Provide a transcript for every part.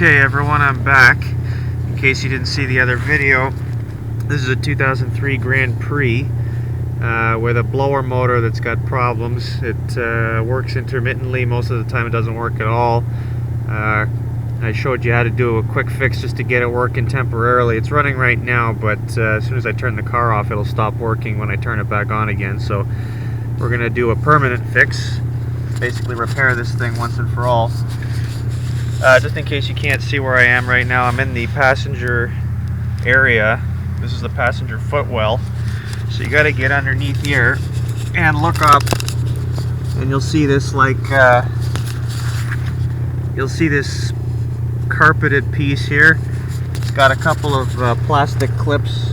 Okay everyone, I'm back. In case you didn't see the other video, this is a 2003 Grand Prix with a blower motor that's got problems. It works intermittently. Most of the time it doesn't work at all. I showed you how to do a quick fix just to get it working temporarily. It's running right now, but as soon as I turn the car off, it'll stop working when I turn it back on again. So we're going to do a permanent fix, basically repair this thing once and for all. Just in case you can't see where I am right now, I'm in the passenger area. This is the passenger footwell. So you got to get underneath here and look up, and you'll see this you'll see this carpeted piece here. It's got a couple of plastic clips.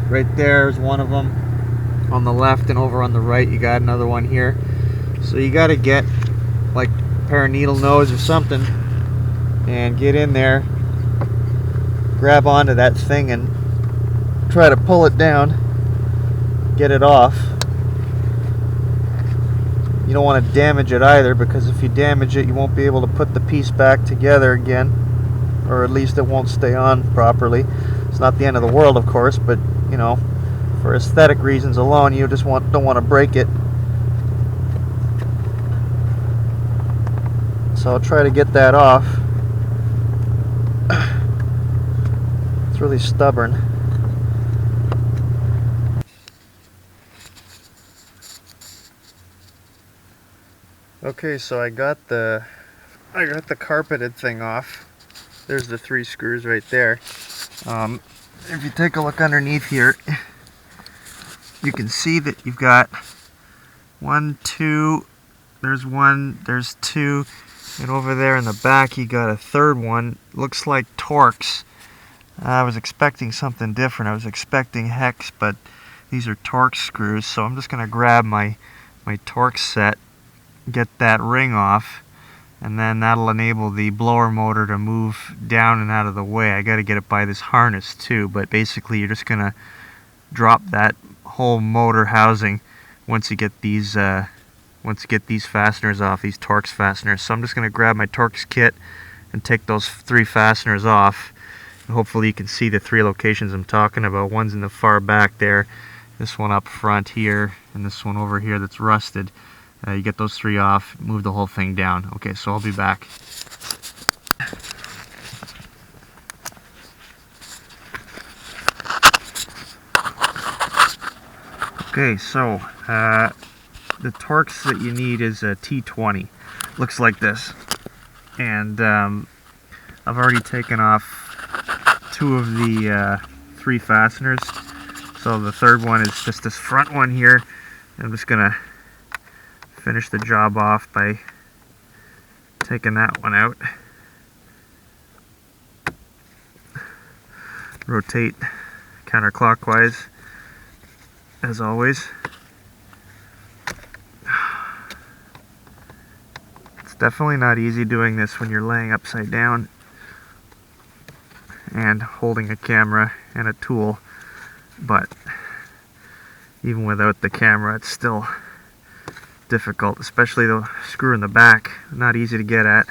Right there is one of them on the left, and over on the right you got another one here. So you got to get like a pair of needle nose or something and get in there, grab onto that thing and try to pull it down, get it off. You don't want to damage it either, because if you damage it you won't be able to put the piece back together again, or at least it won't stay on properly. It's not the end of the world, of course, but you know, for aesthetic reasons alone, you just don't want to break it. So I'll try to get that off. It's really stubborn. Okay, so I got the carpeted thing off. There's the 3 screws right there. If you take a look underneath here, you can see that you've got 1, 2, there's 1, there's 2, and over there in the back you got a third one. Looks like Torx. I was expecting something different. I was expecting hex, but these are Torx screws. So I'm just going to grab my Torx set, get that ring off, and then that'll enable the blower motor to move down and out of the way. I got to get it by this harness too, but basically you're just going to drop that whole motor housing once you get these fasteners off, these Torx fasteners. So I'm just going to grab my Torx kit and take those 3 fasteners off. Hopefully you can see the 3 locations I'm talking about. One's in the far back there, this one up front here, and this one over here that's rusted. You get those 3 off, move the whole thing down. Okay, so I'll be back. Okay, so the Torx that you need is a T20. Looks like this. And I've already taken off 2 of the 3 fasteners, so the third one is just this front one here. I'm just gonna finish the job off by taking that one out. Rotate counterclockwise as always. It's definitely not easy doing this when you're laying upside down and holding a camera and a tool, but even without the camera it's still difficult, especially the screw in the back. Not easy to get at.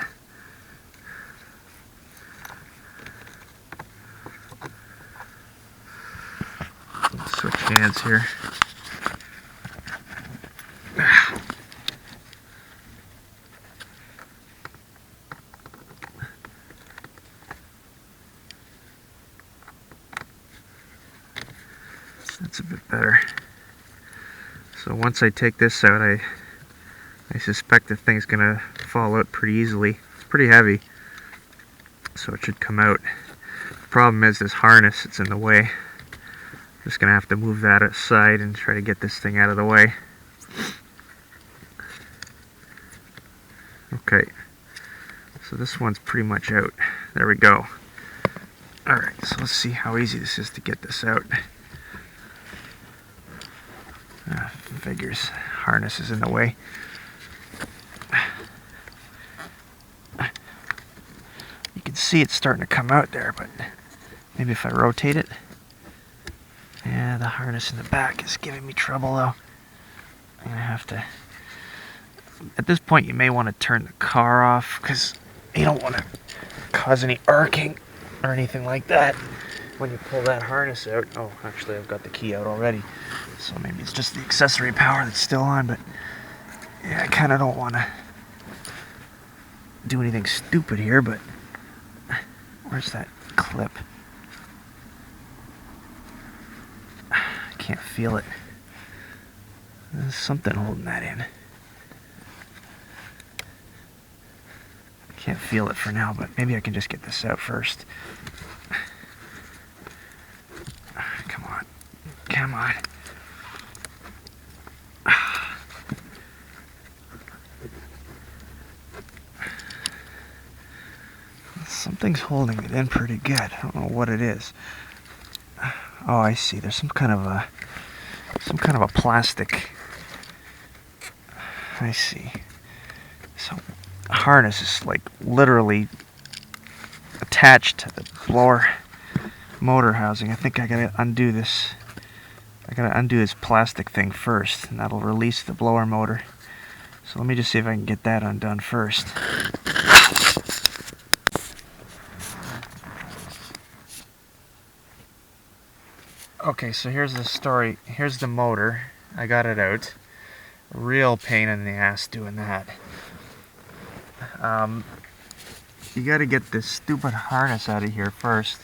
Let's switch hands here. That's a bit better. So once I take this out, I suspect the thing's gonna fall out pretty easily. It's pretty heavy, so it should come out. The problem is this harness, it's in the way. I'm just gonna have to move that aside and try to get this thing out of the way. Okay, so this one's pretty much out. There we go. Alright, so let's see how easy this is to get this out. Figures, harness is in the way. You can see it's starting to come out there, but maybe if I rotate it. Yeah, the harness in the back is giving me trouble though. I'm gonna have to, at this point you may want to turn the car off, because you don't want to cause any arcing or anything like that when you pull that harness out. Oh, actually I've got the key out already, so maybe it's just the accessory power that's still on, but yeah, I kind of don't want to do anything stupid here, but where's that clip? I can't feel it. There's something holding that in. Can't feel it for now, but maybe I can just get this out first. Come on. Come on. Something's holding it in pretty good. I don't know what it is. Oh, I see. There's some kind of a plastic. I see. So harness is like literally attached to the blower motor housing. I think I gotta undo this. I gotta undo this plastic thing first, and that'll release the blower motor. So let me just see if I can get that undone first. Okay, so here's the story. Here's the motor. I got it out. Real pain in the ass doing that. You gotta get this stupid harness out of here first.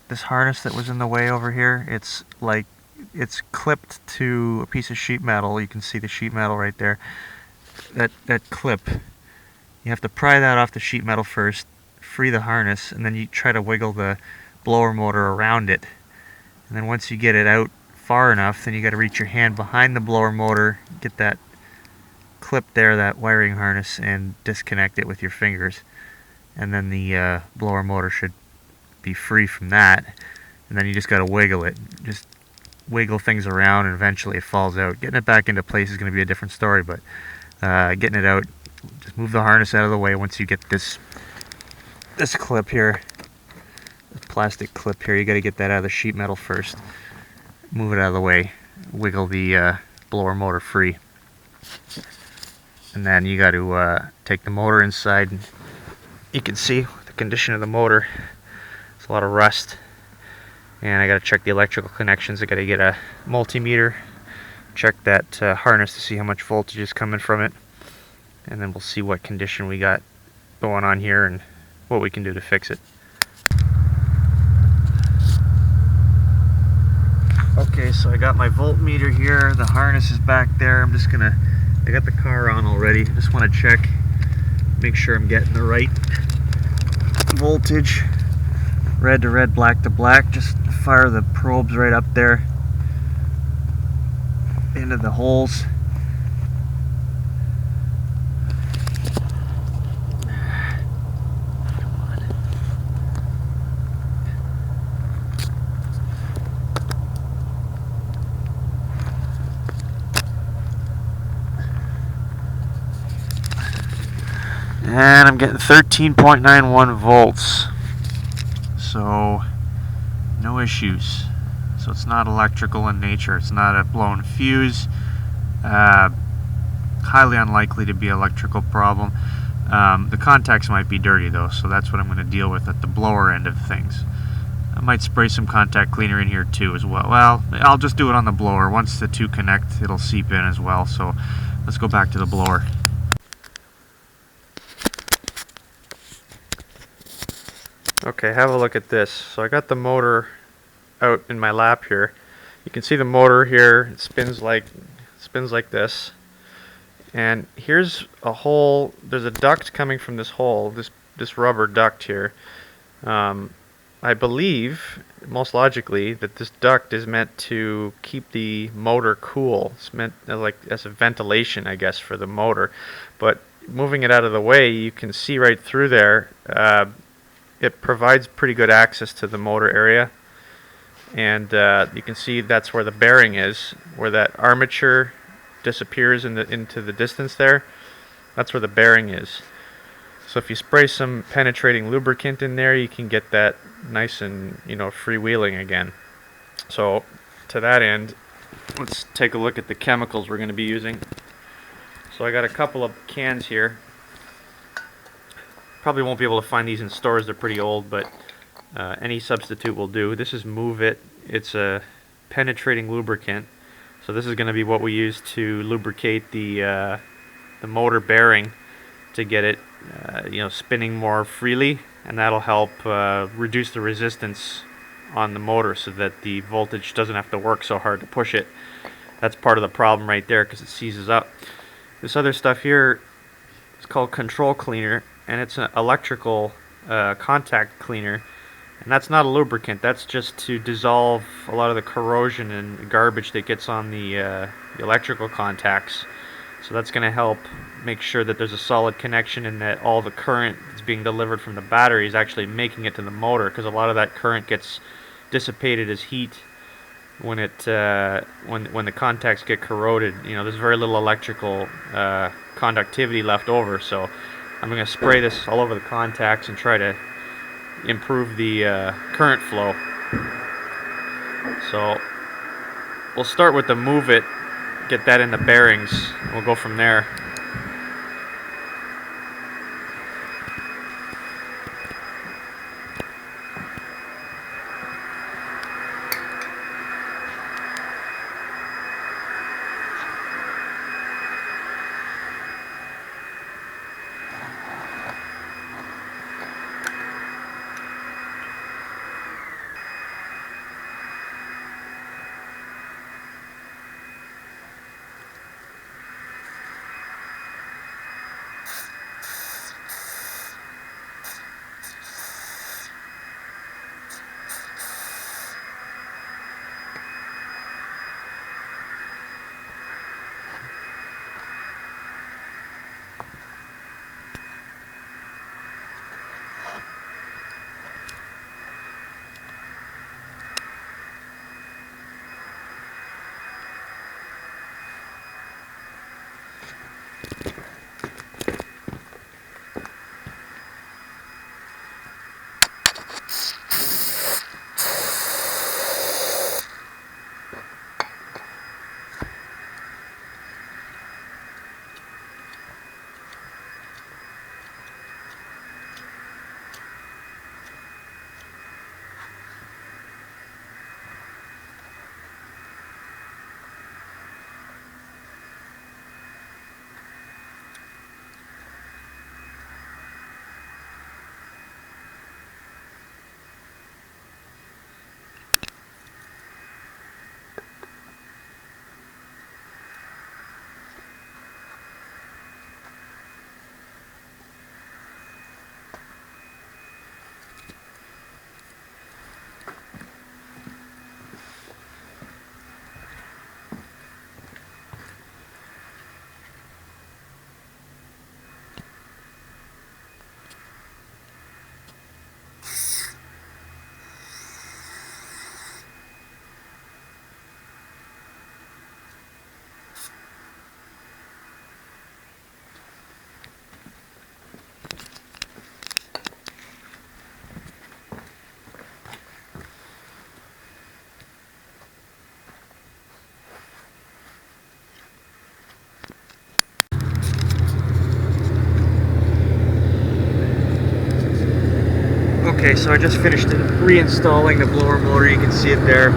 This harness that was in the way over here, it's clipped to a piece of sheet metal. You can see the sheet metal right there. That clip, you have to pry that off the sheet metal first, free the harness, and then you try to wiggle the blower motor around it. And then once you get it out far enough, then you got to reach your hand behind the blower motor, get that clip there, that wiring harness, and disconnect it with your fingers. And then the blower motor should be free from that. And then you just got to wiggle it. Just wiggle things around, and eventually it falls out. Getting it back into place is going to be a different story, but getting it out, just move the harness out of the way once you get this clip here. This plastic clip here, you got to get that out of the sheet metal first. Move it out of the way. Wiggle the blower motor free. And then you got to take the motor inside. And you can see the condition of the motor. It's a lot of rust. And I got to check the electrical connections. I got to get a multimeter. Check that harness to see how much voltage is coming from it. And then we'll see what condition we got going on here and what we can do to fix it. Okay, so I got my voltmeter here, the harness is back there. I got the car on already. Just want to check, make sure I'm getting the right voltage. Red to red, black to black. Just fire the probes right up there into the holes. And I'm getting 13.91 volts, so no issues. So it's not electrical in nature, it's not a blown fuse. Highly unlikely to be an electrical problem. The contacts might be dirty though, so that's what I'm going to deal with at the blower end of things. I might spray some contact cleaner in here too as well. Well, I'll just do it on the blower. Once the two connect, it'll seep in as well. So let's go back to the blower. Okay, have a look at this. So I got the motor out in my lap here. You can see the motor here. It spins like this. And here's a hole. There's a duct coming from this hole. This rubber duct here. I believe, most logically, that this duct is meant to keep the motor cool. It's meant like as a ventilation, I guess, for the motor. But moving it out of the way, you can see right through there. It provides pretty good access to the motor area, and you can see that's where the bearing is, where that armature disappears into the distance there. That's where the bearing is. So if you spray some penetrating lubricant in there, you can get that nice and freewheeling again. So to that end, let's take a look at the chemicals we're going to be using. So I got a couple of cans here. Probably won't be able to find these in stores, they're pretty old, but any substitute will do. This is Move It. It's a penetrating lubricant. So this is going to be what we use to lubricate the motor bearing to get it spinning more freely, and that'll help reduce the resistance on the motor so that the voltage doesn't have to work so hard to push it. That's part of the problem right there, because it seizes up. This other stuff here is called control cleaner, and it's an electrical contact cleaner, and that's not a lubricant. That's just to dissolve a lot of the corrosion and garbage that gets on the electrical contacts. So that's going to help make sure that there's a solid connection and that all the current that's being delivered from the battery is actually making it to the motor, because a lot of that current gets dissipated as heat when when the contacts get corroded. There's very little electrical conductivity left over, so I'm going to spray this all over the contacts and try to improve the current flow. So we'll start with the Move It, get that in the bearings, and we'll go from there. Okay, so I just finished reinstalling the blower motor. You can see it there.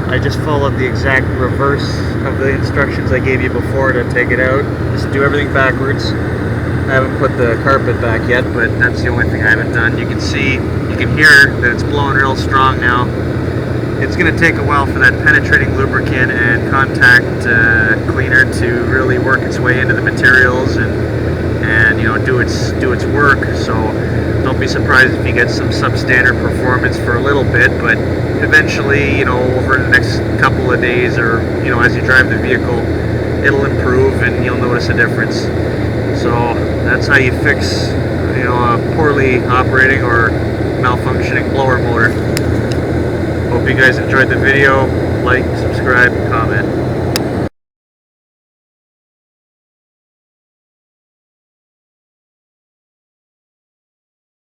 I just followed the exact reverse of the instructions I gave you before to take it out. Just do everything backwards. I haven't put the carpet back yet, but that's the only thing I haven't done. You can see, you can hear that it's blowing real strong now. It's going to take a while for that penetrating lubricant and contact cleaner to really work its way into the materials and do its work. So don't be surprised if you get some substandard performance for a little bit, but eventually, over the next couple of days, or as you drive the vehicle, it'll improve and you'll notice a difference. So that's how you fix a poorly operating or malfunctioning blower motor. Hope you guys enjoyed the video. Like, subscribe, comment.